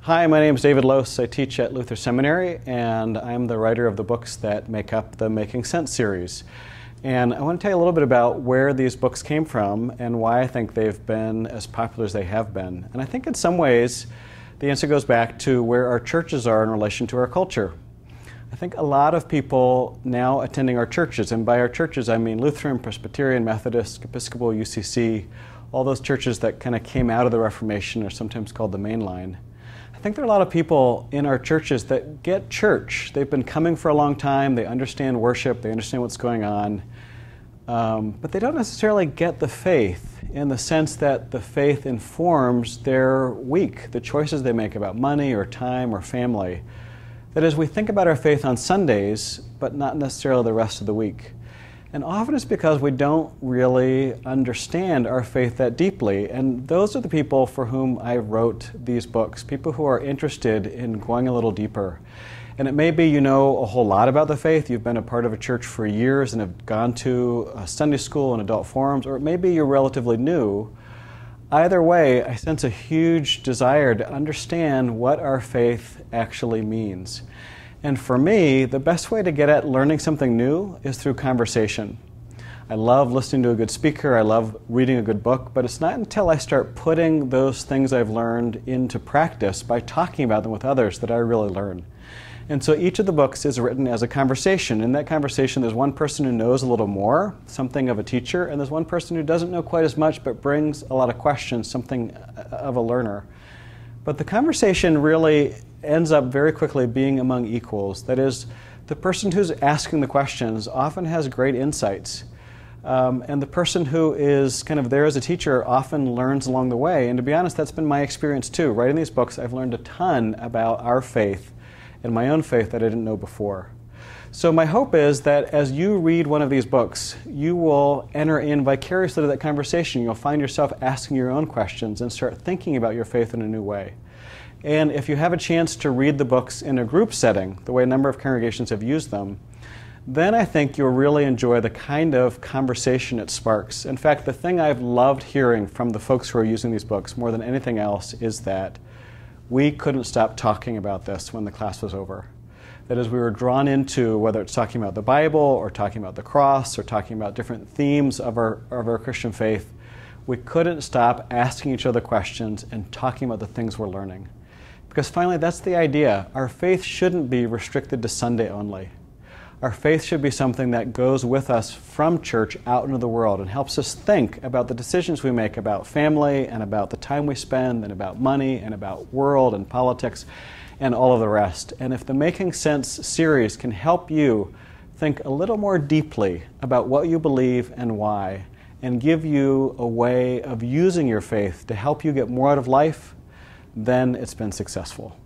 Hi, my name is David Lose. I teach at Luther Seminary, and I'm the writer of the books that make up the Making Sense series. And I want to tell you a little bit about where these books came from and why I think they've been as popular as they have been. And I think in some ways, the answer goes back to where our churches are in relation to our culture. I think a lot of people now attending our churches, and by our churches I mean Lutheran, Presbyterian, Methodist, Episcopal, UCC, all those churches that kind of came out of the Reformation are sometimes called the main line. I think there are a lot of people in our churches that get church. They've been coming for a long time, they understand worship, they understand what's going on, but they don't necessarily get the faith in the sense that the faith informs their week, the choices they make about money or time or family. That is, we think about our faith on Sundays, but not necessarily the rest of the week. And often it's because we don't really understand our faith that deeply. And those are the people for whom I wrote these books, people who are interested in going a little deeper. And it may be you know a whole lot about the faith, you've been a part of a church for years and have gone to a Sunday school and adult forums, or it may be you're relatively new. Either way, I sense a huge desire to understand what our faith actually means. And for me, the best way to get at learning something new is through conversation. I love listening to a good speaker, I love reading a good book, but it's not until I start putting those things I've learned into practice by talking about them with others that I really learn. And so each of the books is written as a conversation. In that conversation, there's one person who knows a little more, something of a teacher, and there's one person who doesn't know quite as much but brings a lot of questions, something of a learner. But the conversation really ends up very quickly being among equals. That is, the person who's asking the questions often has great insights. And the person who is kind of there as a teacher often learns along the way. And to be honest, that's been my experience too. Writing these books, I've learned a ton about our faith and my own faith that I didn't know before. So my hope is that as you read one of these books, you will enter in vicariously to that conversation. You'll find yourself asking your own questions and start thinking about your faith in a new way. And if you have a chance to read the books in a group setting, the way a number of congregations have used them, then I think you'll really enjoy the kind of conversation it sparks. In fact, the thing I've loved hearing from the folks who are using these books more than anything else is that we couldn't stop talking about this when the class was over. That is, we were drawn into, whether it's talking about the Bible or talking about the cross or talking about different themes of our Christian faith, we couldn't stop asking each other questions and talking about the things we're learning. Because finally, that's the idea. Our faith shouldn't be restricted to Sunday only. Our faith should be something that goes with us from church out into the world and helps us think about the decisions we make about family and about the time we spend and about money and about world and politics and all of the rest. And if the Making Sense series can help you think a little more deeply about what you believe and why, and give you a way of using your faith to help you get more out of life, then it's been successful.